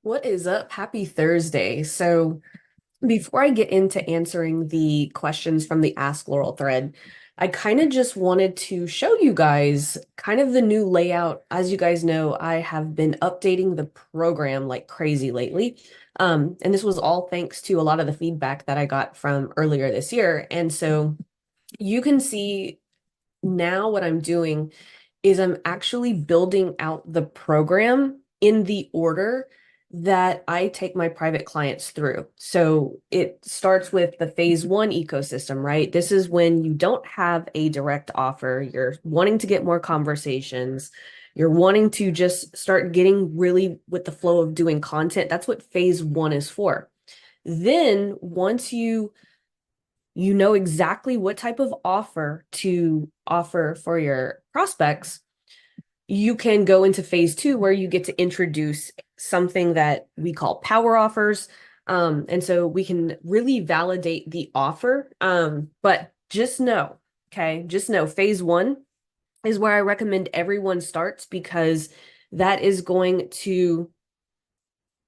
What is up? Happy Thursday. So, before I get into answering the questions from the Ask Laurel thread, I kind of just wanted to show you guys kind of the new layout. As you guys know, I have been updating the program like crazy lately. And this was all thanks to a lot of the feedback that I got from earlier this year. And so you can see now what I'm doing is I'm actually building out the program in the order that I take my private clients through. So it starts with the phase one ecosystem, right? This is when you don't have a direct offer, you're wanting to get more conversations, you're wanting to just start getting really with the flow of doing content. That's what phase one is for. Then once you know exactly what type of offer to offer for your prospects, you can go into phase two where you get to introduce something that we call power offers. And so we can really validate the offer. But just know, okay, just know phase one is where I recommend everyone starts because that is going to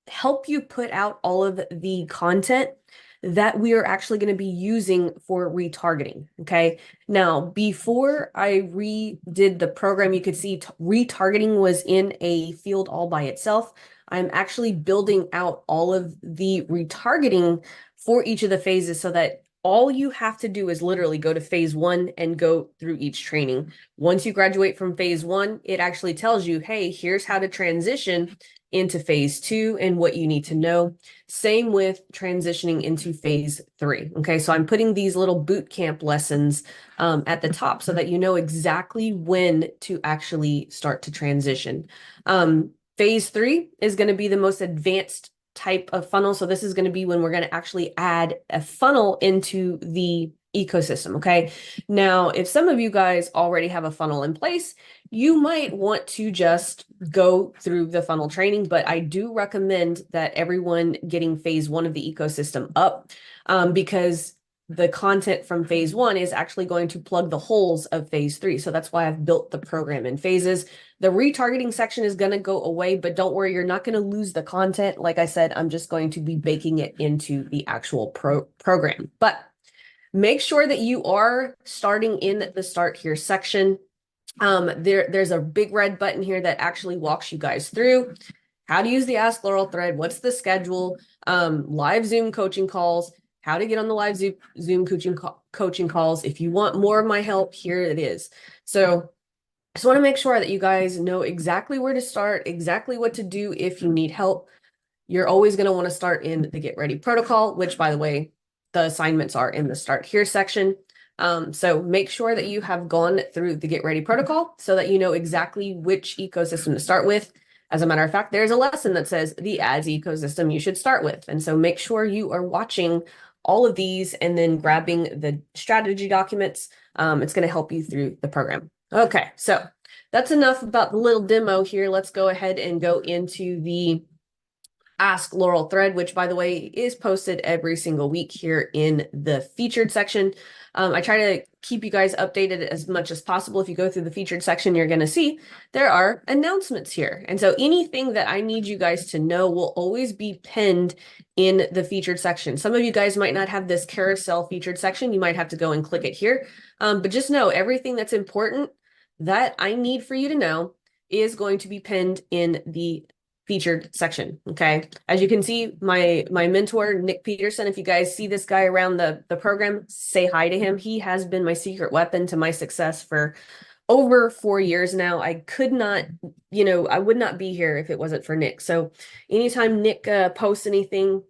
help you put out all of the content that we are actually going to be using for retargeting. Okay. Now, before I redid the program, you could see retargeting was in a field all by itself. I'm actually building out all of the retargeting for each of the phases so that all you have to do is literally go to phase one and go through each training. Once you graduate from phase one, it actually tells you, hey, here's how to transition into phase two and what you need to know. Same with transitioning into phase three. Okay, so I'm putting these little boot camp lessons at the top so that you know exactly when to actually start to transition. Phase three is going to be the most advanced type of funnel. So this is going to be when we're going to actually add a funnel into the ecosystem. Okay. Now, if some of you guys already have a funnel in place, you might want to just go through the funnel training, but I do recommend that everyone getting phase one of the ecosystem up because the content from phase one is actually going to plug the holes of phase three. So that's why I've built the program in phases. The retargeting section is going to go away, but don't worry, you're not going to lose the content. Like I said, I'm just going to be baking it into the actual program. But make sure that you are starting in the start here section. There's a big red button here that actually walks you guys through how to use the Ask Laurel thread, what's the schedule, live Zoom coaching calls, how to get on the live Zoom coaching calls. If you want more of my help, here it is. So I just want to make sure that you guys know exactly where to start, exactly what to do if you need help. You're always going to want to start in the Get Ready protocol, which, by the way, the assignments are in the Start Here section. So make sure that you have gone through the Get Ready protocol so that you know exactly which ecosystem to start with. As a matter of fact, there's a lesson that says the ads ecosystem you should start with. And so make sure you are watching all of these and then grabbing the strategy documents. It's going to help you through the program. Okay, so that's enough about the little demo here. Let's go ahead and go into the Ask Laurel thread, which, by the way, is posted every single week here in the featured section. I try to keep you guys updated as much as possible. If you go through the featured section, you're going to see there are announcements here. And so anything that I need you guys to know will always be pinned in the featured section. Some of you guys might not have this carousel featured section. You might have to go and click it here. But just know everything that's important that I need for you to know is going to be pinned in the featured section. Okay. As you can see, my mentor, Nick Peterson, if you guys see this guy around the program, say hi to him. He has been my secret weapon to my success for over 4 years now. I could not, I would not be here if it wasn't for Nick. So anytime Nick posts anything,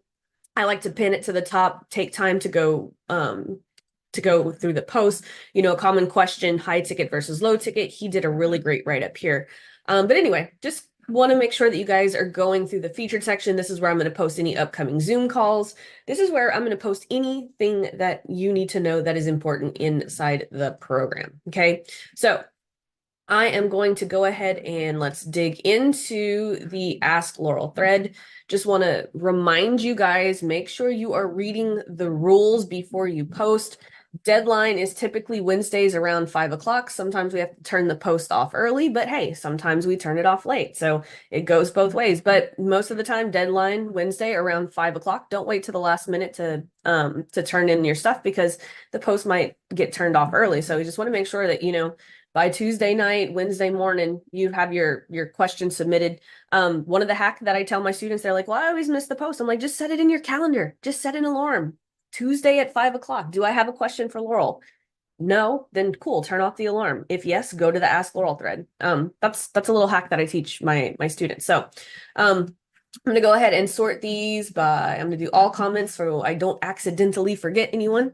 I like to pin it to the top, take time to go through the post, a common question, high ticket versus low ticket. He did a really great write-up here. But anyway, just want to make sure that you guys are going through the featured section. This is where I'm going to post any upcoming Zoom calls. This is where I'm going to post anything that you need to know that is important inside the program. Okay, so I am going to go ahead and let's dig into the Ask Laurel thread. Just want to remind you guys, make sure you are reading the rules before you post. Deadline is typically Wednesdays around 5 o'clock. Sometimes we have to turn the post off early, but hey, sometimes we turn it off late. So it goes both ways. But most of the time, deadline Wednesday around 5 o'clock. Don't wait to the last minute to turn in your stuff because the post might get turned off early. So we just want to make sure that, by Tuesday night, Wednesday morning, you have your question submitted. One of the hack that I tell my students, they're like, well, I always miss the post. I'm like, just set it in your calendar. Just set an alarm. Tuesday at 5 o'clock. Do I have a question for Laurel? No, then cool, turn off the alarm. If yes, go to the Ask Laurel thread. That's a little hack that I teach my students. So I'm gonna go ahead and sort these by, I'm gonna do all comments so I don't accidentally forget anyone.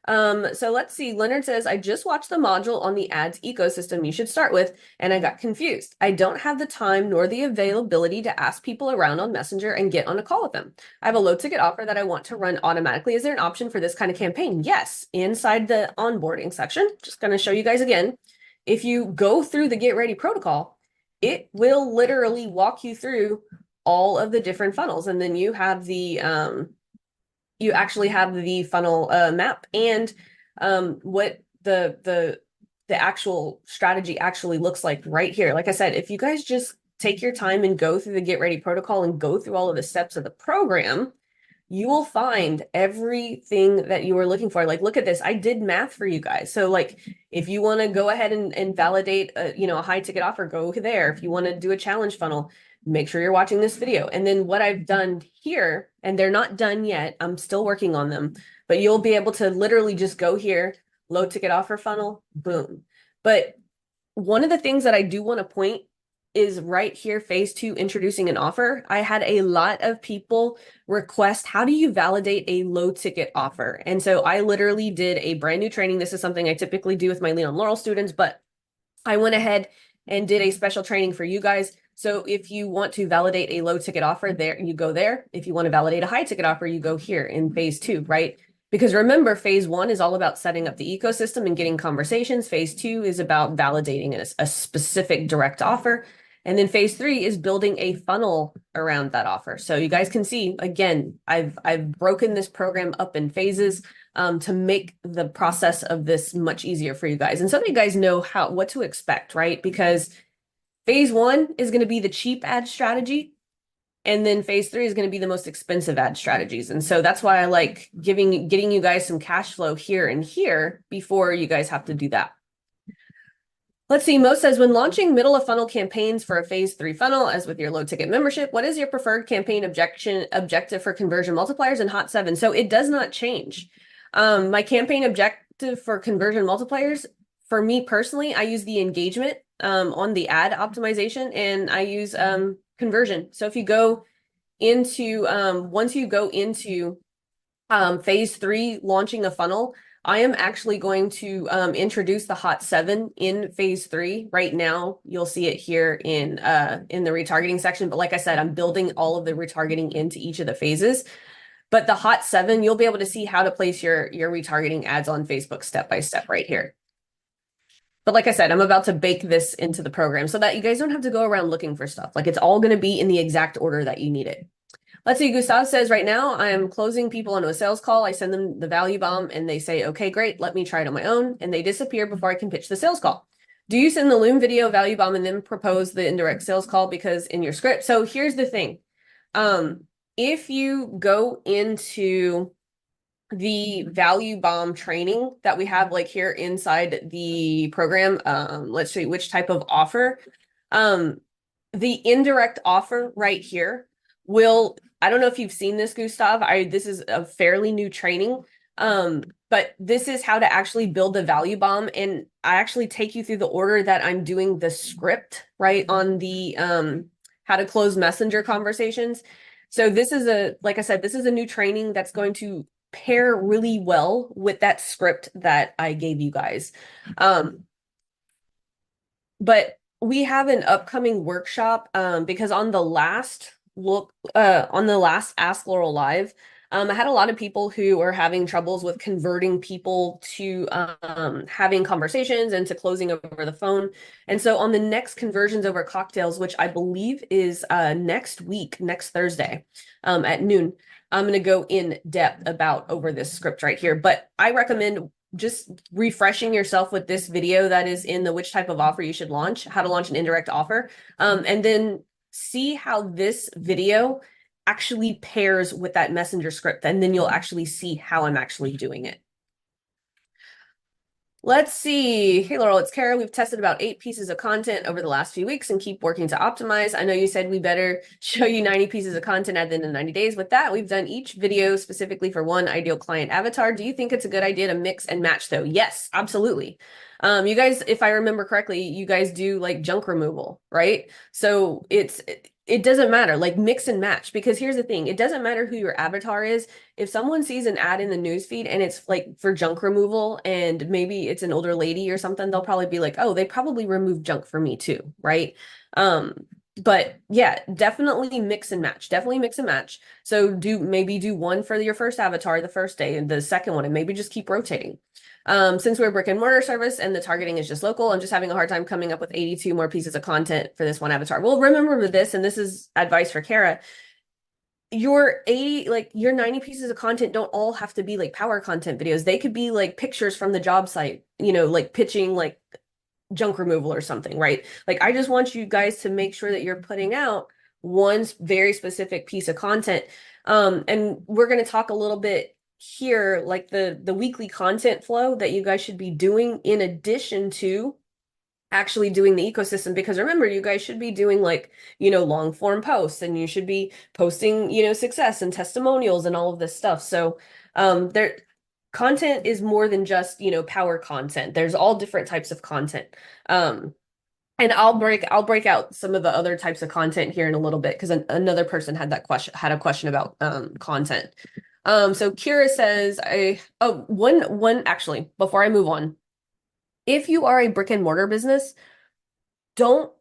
So let's see. Leonard says, I just watched the module on the ads ecosystem you should start with, and I got confused. I don't have the time nor the availability to ask people around on Messenger and get on a call with them. I have a low ticket offer that I want to run automatically. Is there an option for this kind of campaign? Yes, inside the onboarding section. Just going to show you guys again. If you go through the get ready protocol, it will literally walk you through all of the different funnels. And then you have you actually have the funnel map and what the actual strategy actually looks like right here. Like I said, if you guys just take your time and go through the get ready protocol and go through all of the steps of the program, you will find everything that you were looking for. Like, look at this. I did math for you guys. So like, if you want to go ahead and validate a high ticket offer, go there. If you want to do a challenge funnel, make sure you're watching this video. And then what I've done here, and they're not done yet, I'm still working on them, but you'll be able to literally just go here, low ticket offer funnel, boom. But one of the things that I do want to point is right here, phase 2, introducing an offer. I had a lot of people request, how do you validate a low ticket offer? And so I literally did a brand new training. This is something I typically do with my Lean on Laurel students, but I went ahead and did a special training for you guys. So if you want to validate a low ticket offer, there you go there. If you want to validate a high ticket offer, you go here in phase 2, right? Because remember, phase 1 is all about setting up the ecosystem and getting conversations. Phase 2 is about validating a specific direct offer. And then phase 3 is building a funnel around that offer. So you guys can see, again, I've broken this program up in phases to make the process of this much easier for you guys. And so that you guys know what to expect, right? Because phase 1 is going to be the cheap ad strategy. And then phase 3 is going to be the most expensive ad strategies. And so that's why I like getting you guys some cash flow here and here before you guys have to do that. Let's see, Mo says, when launching middle of funnel campaigns for a phase 3 funnel, as with your low ticket membership, what is your preferred campaign objective for conversion multipliers in Hot 7? So it does not change. My campaign objective for conversion multipliers, for me personally, I use the engagement on the ad optimization, and I use conversion. So if you go into, once you go into phase 3, launching a funnel, I am actually going to introduce the Hot 7 in phase 3 right now. You'll see it here in the retargeting section. But like I said, I'm building all of the retargeting into each of the phases. But the Hot 7, you'll be able to see how to place your retargeting ads on Facebook step by step right here. But like I said, I'm about to bake this into the program so that you guys don't have to go around looking for stuff. Like, it's all going to be in the exact order that you need it. Let's see, Gustav says, right now I am closing people onto a sales call. I send them the value bomb and they say, okay, great, let me try it on my own. And they disappear before I can pitch the sales call. Do you send the Loom video value bomb and then propose the indirect sales call because in your script? So here's the thing. If you go into the value bomb training that we have like here inside the program, let's show you which type of offer. The indirect offer right here will, I don't know if you've seen this, Gustav. This is a fairly new training, but this is how to actually build the value bomb. And I actually take you through the order that I'm doing the script, right, on the how to close messenger conversations. So this is like I said, this is a new training that's going to pair really well with that script that I gave you guys. But we have an upcoming workshop because on the last Ask Laurel Live, I had a lot of people who are having troubles with converting people to having conversations and to closing over the phone. And so on the next Conversions Over Cocktails, which I believe is next week, next Thursday at noon, I'm going to go in depth over this script right here. But I recommend just refreshing yourself with this video that is in the which type of offer you should launch, how to launch an indirect offer, and then see how this video actually pairs with that messenger script, and then you'll actually see how I'm actually doing it. Let's see. Hey, Laurel, it's Kara. We've tested about 8 pieces of content over the last few weeks and keep working to optimize. I know you said we better show you 90 pieces of content at the end of 90 days. With that, we've done each video specifically for one ideal client avatar. Do you think it's a good idea to mix and match though? Yes, absolutely. You guys, if I remember correctly, you guys do like junk removal, right? So it doesn't matter, like mix and match, because here's the thing. It doesn't matter who your avatar is. If someone sees an ad in the newsfeed and it's like for junk removal and maybe it's an older lady or something, they'll probably be like, oh, they probably removed junk for me too, right? But yeah, definitely mix and match. Definitely mix and match. So maybe do one for your first avatar the first day and the second one, and maybe just keep rotating. Since we're a brick and mortar service and the targeting is just local, I'm just having a hard time coming up with 82 more pieces of content for this one avatar. Well, remember this, and this is advice for Kara. Your 90 pieces of content don't all have to be like power content videos. They could be like pictures from the job site, like pitching like junk removal or something, right? Like I just want you guys to make sure that you're putting out one very specific piece of content. And we're going to talk a little bit here, like the weekly content flow that you guys should be doing in addition to actually doing the ecosystem, because remember, you guys should be doing like, long form posts, and you should be posting, success and testimonials and all of this stuff. So there content is more than just, power content. There's all different types of content. And I'll break out some of the other types of content here in a little bit, because another person had a question about content. So Kira says, actually, before I move on, if you are a brick and mortar business, don't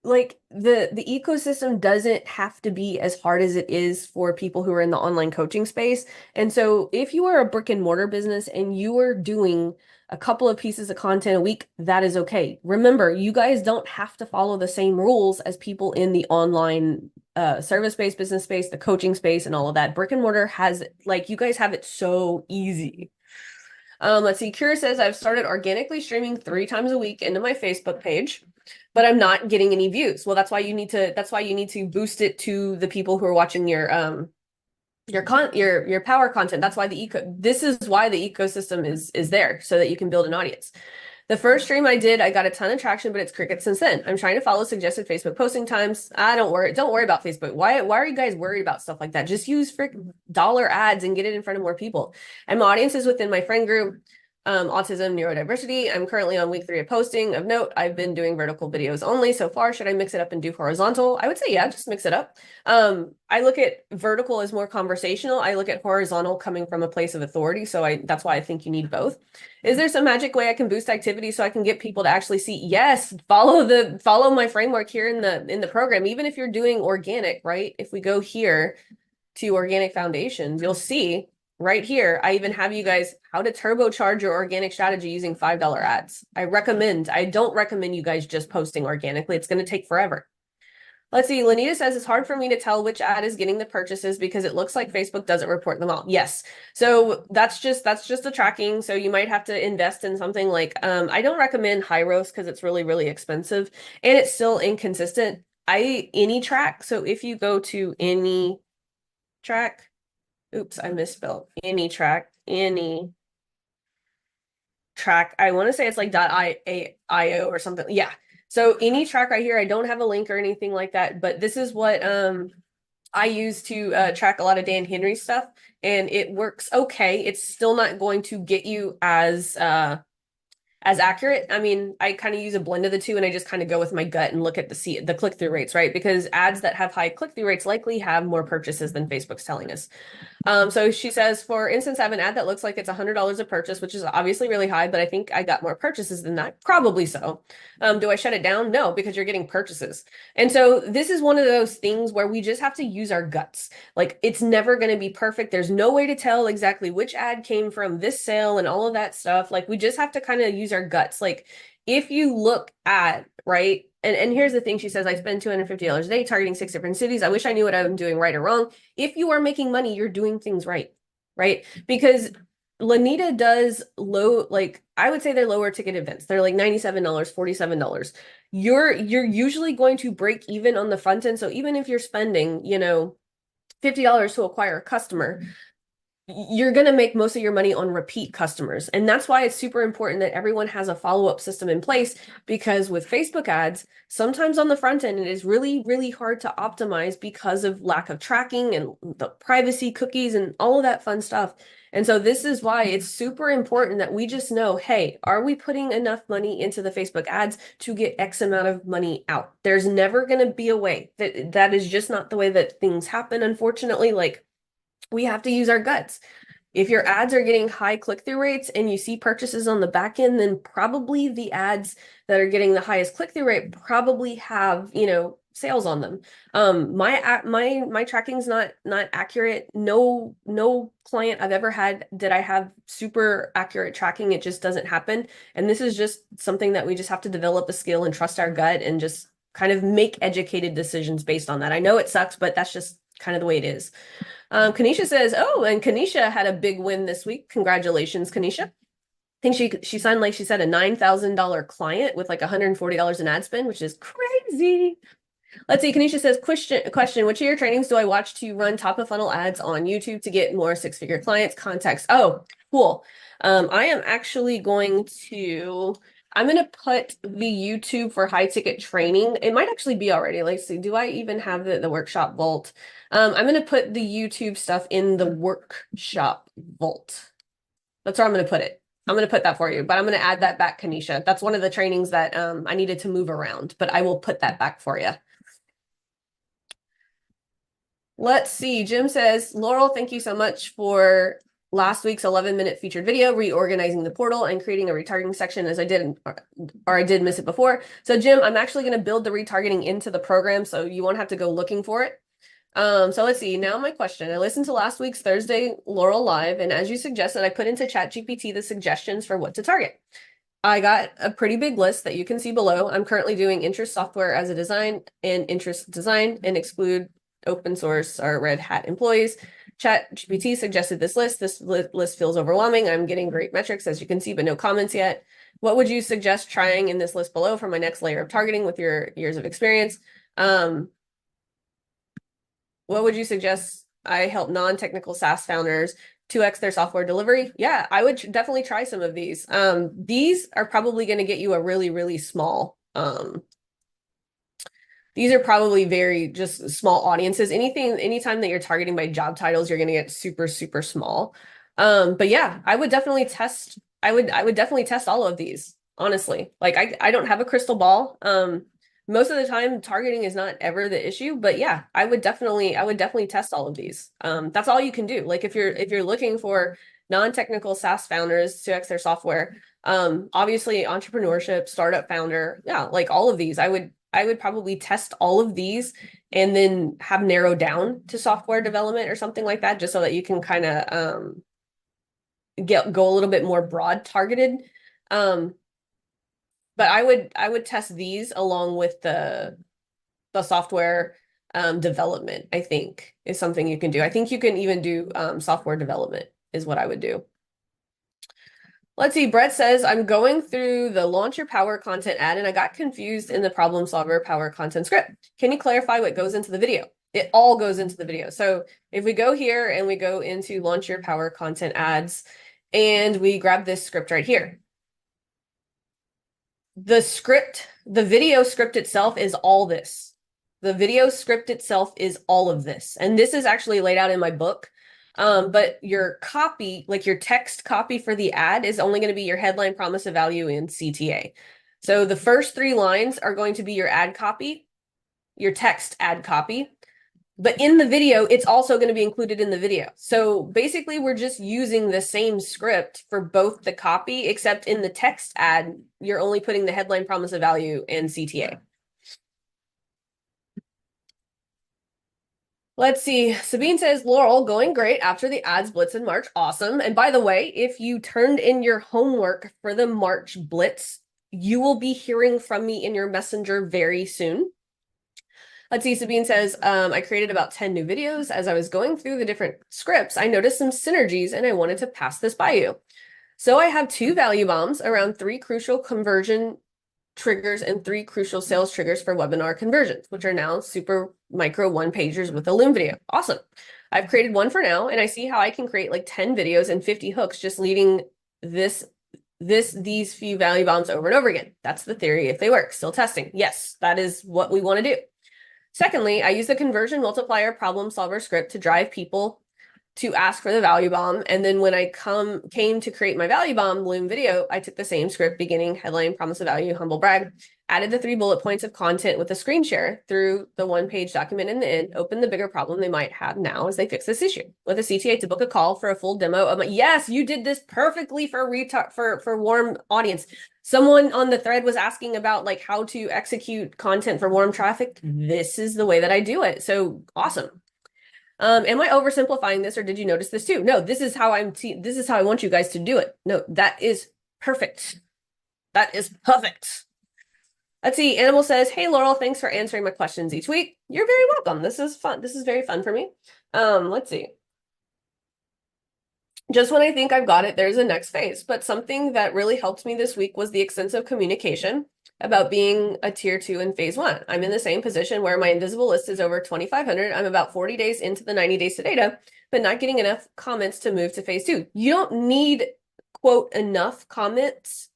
like the ecosystem doesn't have to be as hard as it is for people who are in the online coaching space. And so if you are a brick and mortar business and you are doing a couple of pieces of content a week, that is okay. Remember, you guys don't have to follow the same rules as people in the online service-based business space, the coaching space, and all of that. Brick and mortar has, like, you guys have it so easy. Let's see. Kira says, I've started organically streaming 3 times a week into my Facebook page, but I'm not getting any views. Well, that's why you need to boost it to the people who are watching your power content. That's why this is why the ecosystem is there, so that you can build an audience. The first stream I did, I got a ton of traction, but it's crickets since then. I'm trying to follow suggested Facebook posting times. Don't worry about Facebook. Why are you guys worried about stuff like that? Just use dollar ads and get it in front of more people. And my audience is within my friend group, autism, neurodiversity. I'm currently on week 3 of posting. Of note, I've been doing vertical videos only so far. Should I mix it up and do horizontal? I would say, yeah, just mix it up. I look at vertical as more conversational. I look at horizontal coming from a place of authority. So that's why I think you need both. Is there some magic way I can boost activity so I can get people to actually see? Yes, follow my framework here in the program. Even if you're doing organic, right? If we go here to organic foundations, you'll see right here, I even have you guys how to turbocharge your organic strategy using $5 ads. I don't recommend you guys just posting organically. It's going to take forever. Let's see. Lanita says, it's hard for me to tell which ad is getting the purchases because it looks like Facebook doesn't report them all. Yes. So that's just the tracking. So you might have to invest in something like, I don't recommend Hyros because it's really, really expensive and it's still inconsistent. AnyTrack. So if you go to AnyTrack, oops, I misspelled AnyTrack. I want to say it's like .io or something. Yeah. So AnyTrack right here, I don't have a link or anything like that, but this is what I use to track a lot of Dan Henry stuff, and it works okay. It's still not going to get you as accurate. I mean, I kind of use a blend of the two, and I just kind of go with my gut and look at the click-through rates, right? Because ads that have high click-through rates likely have more purchases than Facebook's telling us. So she says, for instance, I have an ad that looks like it's $100 a purchase, which is obviously really high, but I think I got more purchases than that. Probably so. Do I shut it down? No, because you're getting purchases. And so this is one of those things where we just have to use our guts. Like, it's never going to be perfect. There's no way to tell exactly which ad came from this sale and all of that stuff. Like, we just have to kind of use our guts. Like, if you look at, right, and here's the thing, she says, I spend $250 a day targeting 6 different cities. I wish I knew what I'm doing right or wrong. If you are making money, you're doing things right? Because Lanita does like I would say they're lower ticket events. They're like $97, $47. You're usually going to break even on the front end. So even if you're spending, $50 to acquire a customer, you're going to make most of your money on repeat customers. And that's why it's super important that everyone has a follow-up system in place, because with Facebook ads, sometimes on the front end, it is really, really hard to optimize because of lack of tracking and the privacy cookies and all of that fun stuff. And so this is why it's super important that we just know, hey, are we putting enough money into the Facebook ads to get X amount of money out? There's never going to be a way that is just not the way that things happen, unfortunately. Like, we have to use our guts. If your ads are getting high click-through rates and you see purchases on the back end, then probably the ads that are getting the highest click-through rate probably have, sales on them. My tracking's not accurate. No client I've ever had did I have super accurate tracking. It just doesn't happen. And this is just something that we just have to develop a skill and trust our gut and just kind of make educated decisions based on that. I know it sucks, but that's just kind of the way it is. Kanisha says, oh, and Kanisha had a big win this week. Congratulations, Kanisha. I think she signed, like she said, a $9,000 client with like $140 in ad spend, which is crazy. Let's see. Kanisha says, question, which of your trainings do I watch to run top of funnel ads on YouTube to get more six-figure clients? Context. Oh, cool. I am actually I'm going to put the YouTube for high ticket training. It might actually be already. Let's see. Do I even have the workshop vault? I'm going to put the YouTube stuff in the workshop vault. That's where I'm going to put it. I'm going to put that for you, but I'm going to add that back, Kanisha. That's one of the trainings that I needed to move around, but I will put that back for you. Let's see. Jim says, Laurel, thank you so much for last week's 11-minute featured video, reorganizing the portal and creating a retargeting section, as I did, or I did miss it before. So Jim, I'm actually going to build the retargeting into the program, so you won't have to go looking for it. So let's see. Now my question. I listened to last week's Thursday Laurel Live, and as you suggested, I put into ChatGPT the suggestions for what to target. I got a pretty big list that you can see below. I'm currently doing interest software as a design and interest design and exclude open source or Red Hat employees. ChatGPT suggested this list. This list feels overwhelming. I'm getting great metrics, as you can see, but no comments yet. What would you suggest trying in this list below for my next layer of targeting with your years of experience? What would you suggest I help non-technical SaaS founders 2x their software delivery? Yeah, I would definitely try some of these. These are probably going to get you a really, really small, these are probably very just small audiences. Anytime that you're targeting by job titles, you're going to get super, super small. But yeah, I would definitely test all of these, honestly. Like I don't have a crystal ball. Most of the time targeting is not ever the issue, but yeah, I would definitely test all of these. That's all you can do. Like if you're looking for non-technical SaaS founders to X their software, obviously entrepreneurship, startup founder, yeah, like all of these, I would probably test all of these and then have narrowed down to software development or something like that, just so that you can kind of go a little bit more broad targeted. But I would test these along with the software development, I think, is something you can do. I think you can even do software development is what I would do. Let's see. Brett says, I'm going through the launch your power content ad and I got confused in the problem solver power content script. Can you clarify what goes into the video? It all goes into the video. So if we go here and we go into launch your power content ads and we grab this script right here. The video script itself is all this. The video script itself is all of this. And this is actually laid out in my book. But your copy, like your text copy for the ad, is only going to be your headline, promise of value, and CTA. So the first 3 lines are going to be your ad copy, your text ad copy. But in the video, it's also going to be included in the video. So basically, we're just using the same script for both the copy, except in the text ad, you're only putting the headline, promise of value, and CTA. Let's see. Sabine says, Laurel, going great after the ads blitz in March. Awesome. And by the way, if you turned in your homework for the March blitz, you will be hearing from me in your messenger very soon. Let's see, Sabine says, I created about 10 new videos. As I was going through the different scripts, I noticed some synergies and I wanted to pass this by you. So I have 2 value bombs around 3 crucial conversion triggers and 3 crucial sales triggers for webinar conversions, which are now super micro one pagers with a Loom video. Awesome. I've created one for now, and I see how I can create like 10 videos and 50 hooks just leading these few value bombs over and over again. That's the theory if they work. Still testing. Yes, that is what we want to do. Secondly, I use the conversion multiplier problem solver script to drive people to ask for the value bomb. And then when I came to create my value bomb Loom video, I took the same script, beginning, headline, promise of value, humble brag, added the 3 bullet points of content with a screen share through the 1-page document in the end, opened the bigger problem they might have now as they fix this issue. With a CTA to book a call for a full demo of yes, you did this perfectly for warm audience. Someone on the thread was asking about like how to execute content for warm traffic. This is the way that I do it. So awesome. Am I oversimplifying this, or did you notice this too? No, this is how this is how I want you guys to do it. No, that is perfect. That is perfect. Let's see. Animal says, "Hey Laurel, thanks for answering my questions each week. You're very welcome. This is fun. This is very fun for me." Let's see. Just when I think I've got it, there's a next phase. But something that really helped me this week was the extensive communication about being a tier 2 in phase 1. I'm in the same position where my invisible list is over 2,500. I'm about 40 days into the 90 days to data, but not getting enough comments to move to phase 2. You don't need, quote, enough comments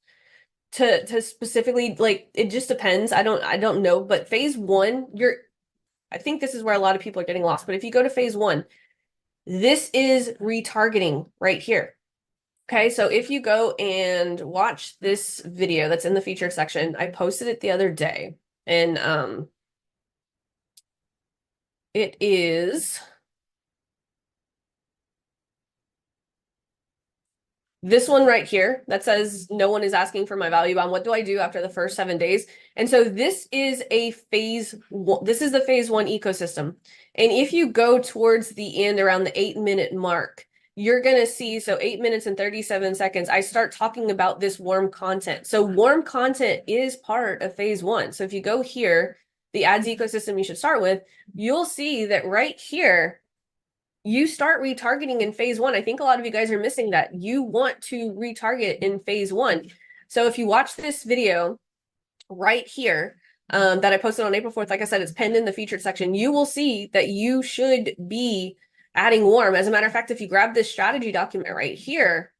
to specifically, like, it just depends. I don't know, but phase 1, I think this is where a lot of people are getting lost. But if you go to phase 1, this is retargeting right here. Okay, so if you go and watch this video that's in the featured section, I posted it the other day, and it is this one right here that says no one is asking for my value bomb. What do I do after the first 7 days? And so this is a phase 1. This is the phase 1 ecosystem. And if you go towards the end around the 8-minute mark, you're going to see, so 8 minutes and 37 seconds, I start talking about this warm content. So warm content is part of phase 1. So if you go here, the ads ecosystem you should start with, you'll see that right here, you start retargeting in phase 1. I think a lot of you guys are missing that. You want to retarget in phase 1. So if you watch this video right here, that I posted on April 4th, like I said, it's pinned in the featured section, you will see that you should be adding warm. As a matter of fact, if you grab this strategy document right here,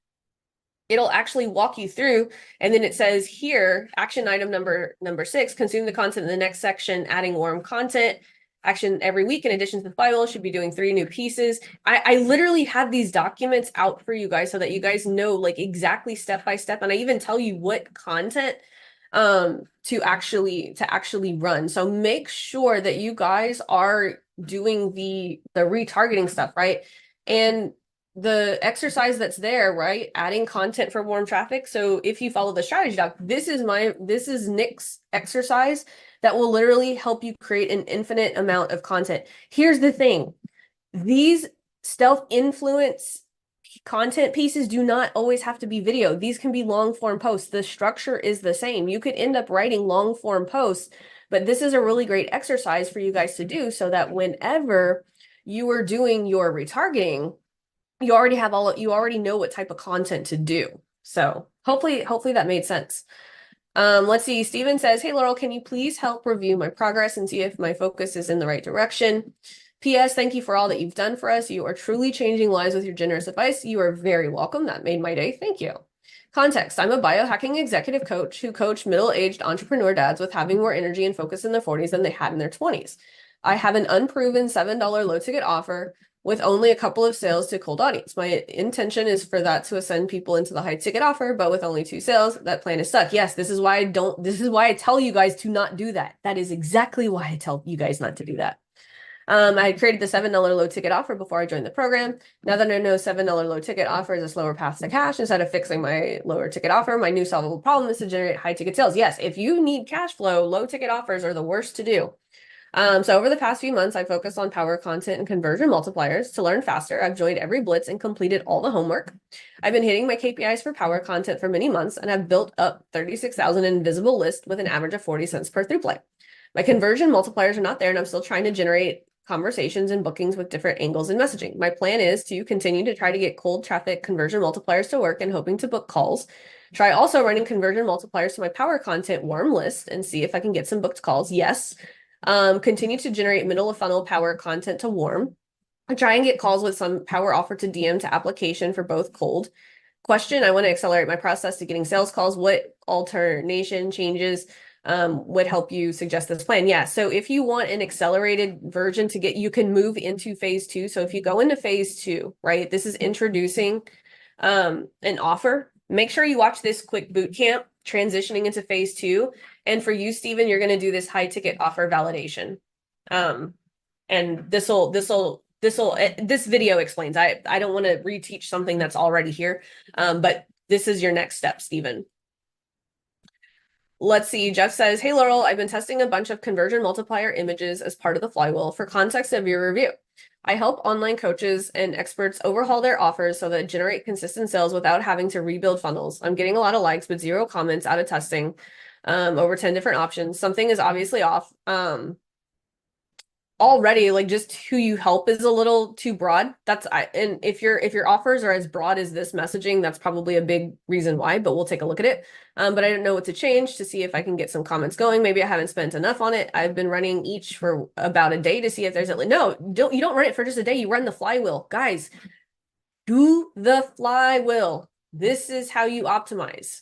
it'll actually walk you through, and then it says here, action item number 6, consume the content in the next section, adding warm content. Action every week, in addition to the Bible, should be doing 3 new pieces. I literally have these documents out for you guys so that you guys know like exactly step by step, and I even tell you what content to actually run. So make sure that you guys are doing the retargeting stuff, right? And the exercise that's there, right? Adding content for warm traffic. So if you follow the strategy doc, this is Nick's exercise that will literally help you create an infinite amount of content. Here's the thing. These stealth influence content pieces do not always have to be video. These can be long form posts. The structure is the same. You could end up writing long form posts, but this is a really great exercise for you guys to do so that whenever you are doing your retargeting, you already know what type of content to do. So hopefully that made sense. Let's see. Steven says, "Hey Laurel, can you please help review my progress and see if my focus is in the right direction? P.S. Thank you for all that you've done for us. You are truly changing lives with your generous advice. You are very welcome. That made my day. Thank you." Context. I'm a biohacking executive coach who coached middle-aged entrepreneur dads with having more energy and focus in their 40s than they had in their 20s. I have an unproven $7 low-ticket offer with only a couple of sales to cold audience. My intention is for that to ascend people into the high ticket offer, but with only 2 sales, that plan is stuck. Yes, this is why I tell you guys to not do that. That is exactly why I tell you guys not to do that. I created the $7 low ticket offer before I joined the program. Now that I know $7 low ticket offer is a slower path to cash, instead of fixing my lower ticket offer, my new solvable problem is to generate high ticket sales. Yes, if you need cash flow, low ticket offers are the worst to do. So over the past few months, I focused on power content and conversion multipliers to learn faster. I've joined every blitz and completed all the homework. I've been hitting my KPIs for power content for many months and have built up 36,000 invisible list with an average of 40 cents per throughplay. My conversion multipliers are not there, and I'm still trying to generate conversations and bookings with different angles in messaging. My plan is to continue to try to get cold traffic conversion multipliers to work and hoping to book calls. Try also running conversion multipliers to my power content warm list and see if I can get some booked calls. Yes. Continue to generate middle of funnel power content to warm. I try and get calls with some power offer to DM to application for both cold. Question, I want to accelerate my process to getting sales calls. What alternation changes would help you suggest this plan? Yeah, so if you want an accelerated version to get, you can move into phase two. So if you go into phase two, right, this is introducing an offer. Make sure you watch this quick boot camp transitioning into phase two. And for you, Stephen, you're going to do this high ticket offer validation. And this video explains. I don't want to reteach something that's already here, but this is your next step, Stephen. Let's see. Jeff says, "Hey Laurel, I've been testing a bunch of conversion multiplier images as part of the flywheel. For context of your review, I help online coaches and experts overhaul their offers so that generate consistent sales without having to rebuild funnels. I'm getting a lot of likes, but zero comments out of testing. Over 10 different options. Something is obviously off. Already, like, just who you help is a little too broad. And if your offers are as broad as this messaging, that's probably a big reason why, but we'll take a look at it. But I don't know what to change to see if I can get some comments going. Maybe I haven't spent enough on it. I've been running each for about a day to see if there's no, you don't run it for just a day. You run the flywheel. Guys, do the flywheel. This is how you optimize.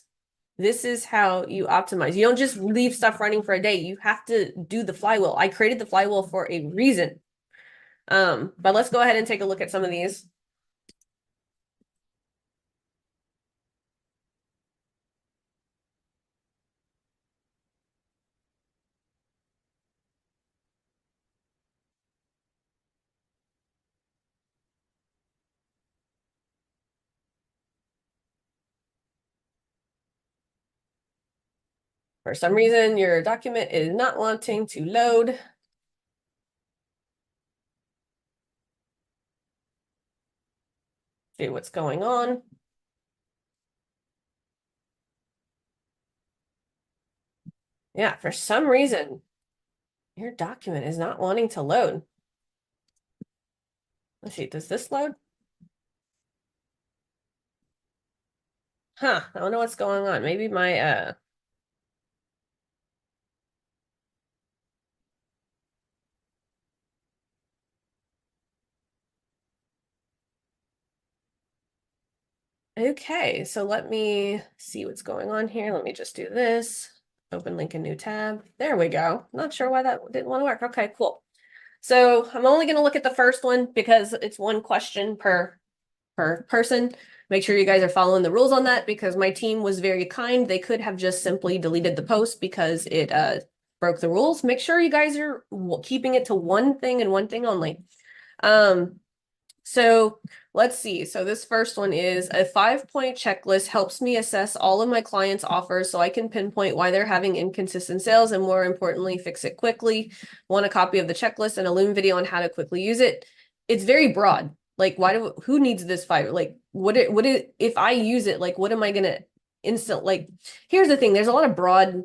This is how you optimize. You don't just leave stuff running for a day. You have to do the flywheel. I created the flywheel for a reason. But let's go ahead and take a look at some of these. For some reason, your document is not wanting to load. See what's going on. Yeah, for some reason, your document is not wanting to load. Let's see, does this load? Huh, I don't know what's going on. Maybe my Okay, so let me see what's going on here. Let me just do this. Open link in new tab. There we go. Not sure why that didn't want to work. Okay, cool. So I'm only going to look at the first one because it's one question per person. Make sure you guys are following the rules on that because my team was very kind. They could have just simply deleted the post because it broke the rules. Make sure you guys are keeping it to one thing and one thing only. So let's see. So this first one is a 5-point checklist helps me assess all of my clients' offers so I can pinpoint why they're having inconsistent sales and more importantly, fix it quickly. Want a copy of the checklist and a Loom video on how to quickly use it. It's very broad. Like, who needs this 5? Like, if I use it, like, what am I gonna like, here's the thing, there's a lot of broad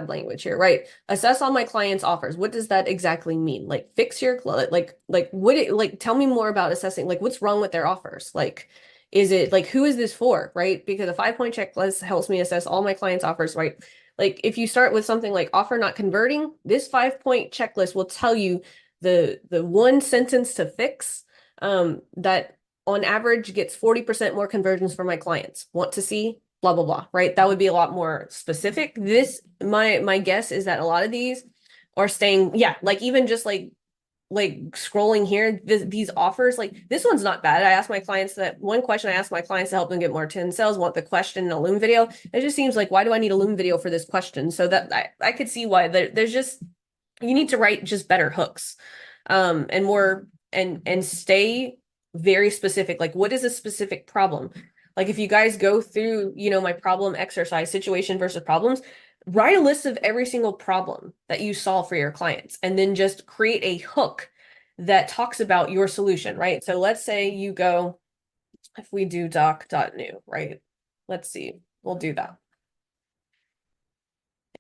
language here, right? Assess all my clients' offers. What does that exactly mean? Like, fix your tell me more about assessing, like, what's wrong with their offers? Like, is it like, who is this for, right? Because a 5-point checklist helps me assess all my clients' offers, right? Like, if you start with something like offer not converting, this 5-point checklist will tell you the one sentence to fix that on average gets 40% more conversions for my clients. Want to see blah blah blah, right? That would be a lot more specific. My guess is that a lot of these are staying, yeah, like even just like scrolling here, these offers, like this one's not bad. I asked my clients that one question. I asked my clients to help them get more 10 sales, want the question in a Loom video. It just seems like, why do I need a Loom video for this question? So that I could see why there's just, you need to write just better hooks and more and stay very specific. Like, what is a specific problem? Like, if you guys go through, my problem exercise, situation versus problems, write a list of every single problem that you solve for your clients, and then just create a hook that talks about your solution, right? So let's say you go, if we do doc.new, right? Let's see, we'll do that.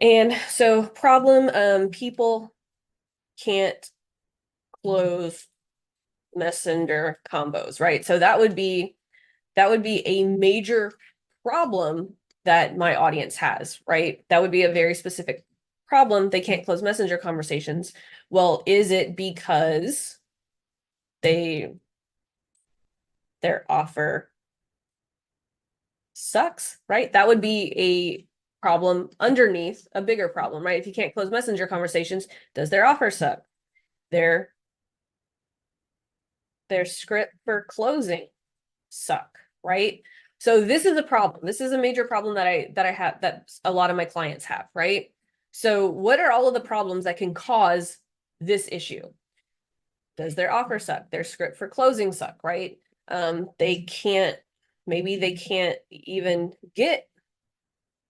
And so problem, people can't close messenger combos, right? So that would be a major problem that my audience has, right? That would be a very specific problem. They can't close messenger conversations. Well, is it because they their offer sucks, right? That would be a problem underneath a bigger problem, right? If you can't close messenger conversations, does their offer suck? Their their script for closing suck, right? So this is a problem. This is a major problem that I have, that a lot of my clients have, right? So what are all of the problems that can cause this issue? Does their offer suck? Their script for closing suck, right? They can't, maybe they can't even get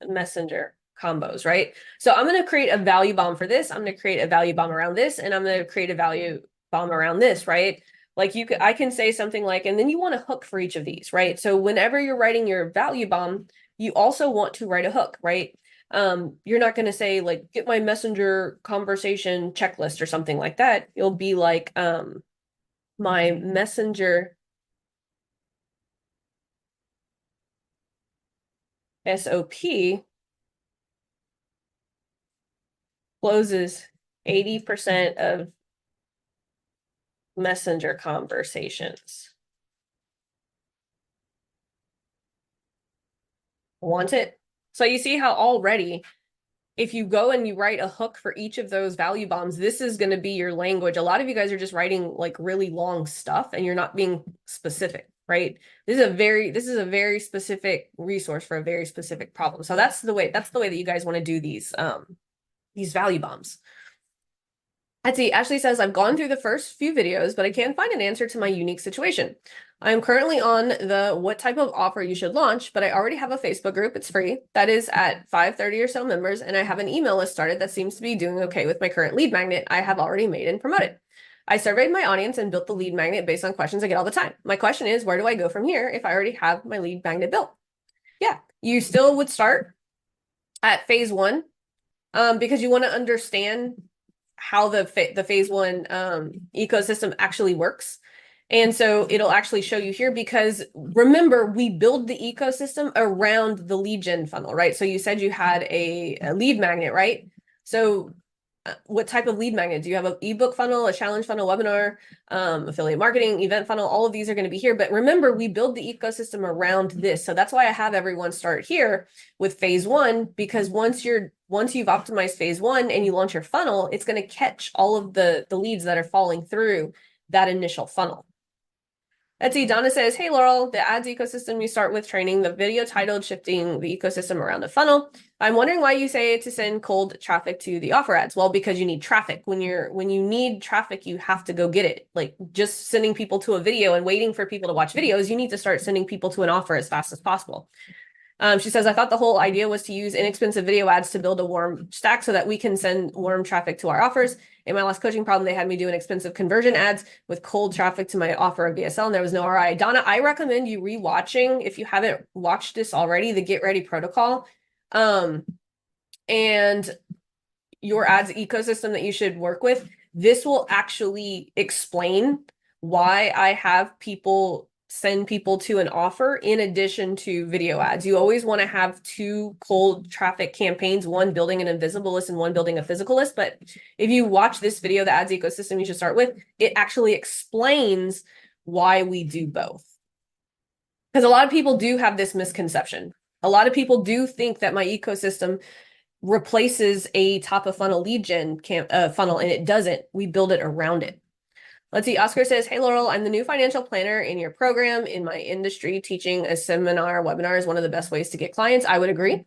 messenger combos, right? So I'm going to create a value bomb for this. I'm going to create a value bomb around this, and I'm going to create a value bomb around this, right? Like I can say something like, and then you want a hook for each of these, right? So whenever you're writing your value bomb, you also want to write a hook, right? You're not going to say like, get my messenger conversation checklist or something like that. You'll be like, my messenger SOP closes 80% of messenger conversations. Want it? So you see how already, if you go and you write a hook for each of those value bombs, this is going to be your language. A lot of you guys are just writing like really long stuff and you're not being specific, right? This is a very specific resource for a very specific problem. So that's the way that you guys want to do these value bombs. Let's see, Ashley says, I've gone through the first few videos, but I can't find an answer to my unique situation. I'm currently on the what type of offer you should launch, but I already have a Facebook group. It's free. That is at 530 or so members, and I have an email list started that seems to be doing okay with my current lead magnet I have already made and promoted. I surveyed my audience and built the lead magnet based on questions I get all the time. My question is, where do I go from here if I already have my lead magnet built? Yeah, you still would start at phase one, because you want to understand how the phase one ecosystem actually works. And so it'll actually show you here, because remember, we build the ecosystem around the lead gen funnel, right? So you said you had a lead magnet, right? So what type of lead magnet? Do you have an ebook funnel, a challenge funnel, webinar, affiliate marketing, event funnel? All of these are going to be here. But remember, we build the ecosystem around this. So that's why I have everyone start here with phase one, because once you've optimized phase one and you launch your funnel, it's going to catch all of the leads that are falling through that initial funnel. Let's see, Donna says, hey, Laurel, the ads ecosystem you start with training, the video titled Shifting the Ecosystem Around a Funnel. I'm wondering why you say to send cold traffic to the offer ads. Well, because you need traffic. When you need traffic, you have to go get it. Like just sending people to a video and waiting for people to watch videos, you need to start sending people to an offer as fast as possible. She says, I thought the whole idea was to use inexpensive video ads to build a warm stack so that we can send warm traffic to our offers. In my last coaching problem, they had me doing expensive conversion ads with cold traffic to my offer of VSL, and there was no ROI. Donna, I recommend you rewatching, if you haven't watched this already, the Get Ready protocol, and your ads ecosystem that you should work with. This will actually explain why I have people send people to an offer in addition to video ads. You always want to have two cold traffic campaigns, one building an invisible list and one building a physical list. But if you watch this video, the ads ecosystem you should start with, it actually explains why we do both. Because a lot of people do have this misconception. A lot of people do think that my ecosystem replaces a top of funnel lead gen funnel, and it doesn't. We build it around it. Let's see, Oscar says, hey, Laurel, I'm the new financial planner in your program. In my industry, teaching a seminar, webinar is one of the best ways to get clients. I would agree.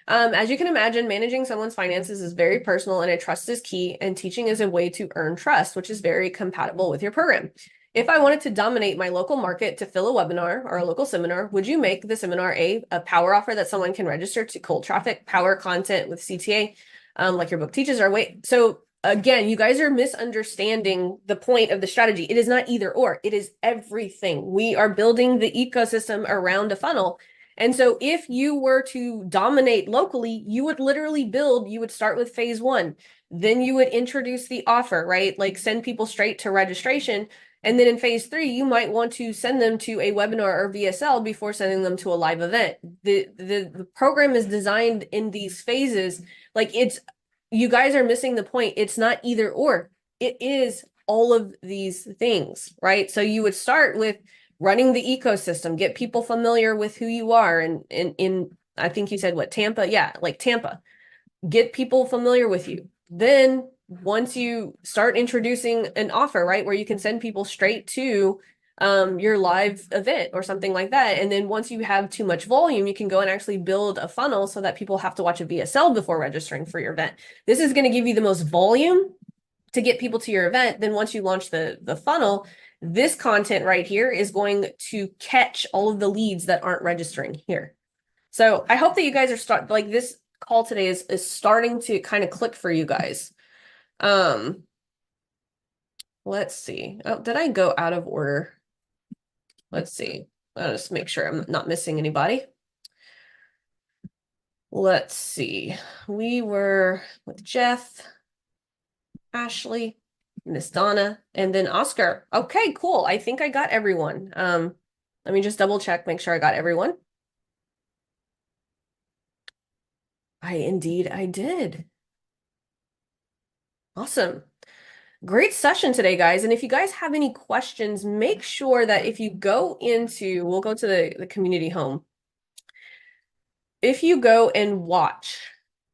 As you can imagine, managing someone's finances is very personal and trust is key, and teaching is a way to earn trust, which is very compatible with your program. If I wanted to dominate my local market to fill a webinar or a local seminar, would you make the seminar a power offer that someone can register to cold traffic, power content with CTA, like your book teaches? Or wait, so again, you guys are misunderstanding the point of the strategy. It is not either or, it is everything. We are building the ecosystem around a funnel. And so if you were to dominate locally, you would literally you would start with phase one. Then you would introduce the offer, right? Like send people straight to registration. And then in phase three, you might want to send them to a webinar or VSL before sending them to a live event. The program is designed in these phases. Like you guys are missing the point. It's not either or. It is all of these things, right? So you would start with running the ecosystem, get people familiar with who you are. And in I think you said what, Tampa? Yeah, like Tampa. Get people familiar with you. Then once you start introducing an offer, right, where you can send people straight to your live event or something like that. And then once you have too much volume, you can go and actually build a funnel so that people have to watch a VSL before registering for your event. This is going to give you the most volume to get people to your event. Then once you launch the funnel, this content right here is going to catch all of the leads that aren't registering here. So I hope that you guys are like this call today is starting to kind of click for you guys. Let's see. Oh, did I go out of order? Let's see. I'll just make sure I'm not missing anybody. Let's see. We were with Jeff, Ashley, Miss Donna, and then Oscar. Okay, cool. I think I got everyone. Let me just double check, make sure I got everyone. I did. Awesome. Great session today, guys. And if you guys have any questions, make sure that if you go into, we'll go to the community home. If you go and watch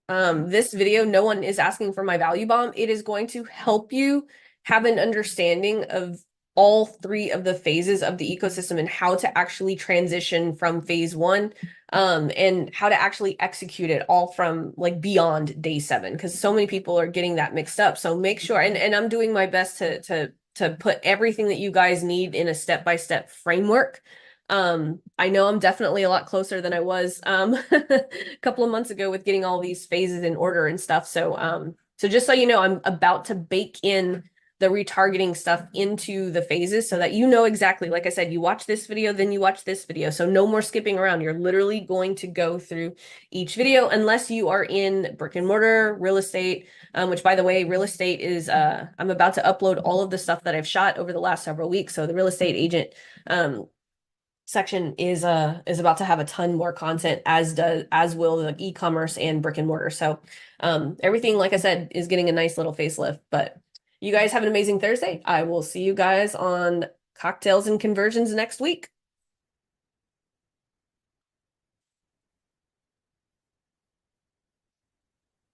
this video, no one is asking for my value bomb. It is going to help you have an understanding of all three of the phases of the ecosystem and how to actually transition from phase one and how to actually execute it all from like beyond day 7, because so many people are getting that mixed up. So make sure, and I'm doing my best to put everything that you guys need in a step-by-step framework. I know I'm definitely a lot closer than I was a couple of months ago with getting all these phases in order and stuff. So so just so you know, I'm about to bake in the retargeting stuff into the phases so that you know exactly, like I said, you watch this video, then you watch this video. So no more skipping around. You're literally going to go through each video unless you are in brick and mortar, real estate, which by the way, real estate is, I'm about to upload all of the stuff that I've shot over the last several weeks. So the real estate agent, section is about to have a ton more content, as will the e-commerce and brick and mortar. So everything, like I said, is getting a nice little facelift. But you guys have an amazing Thursday. I will see you guys on Cocktails and Conversions next week.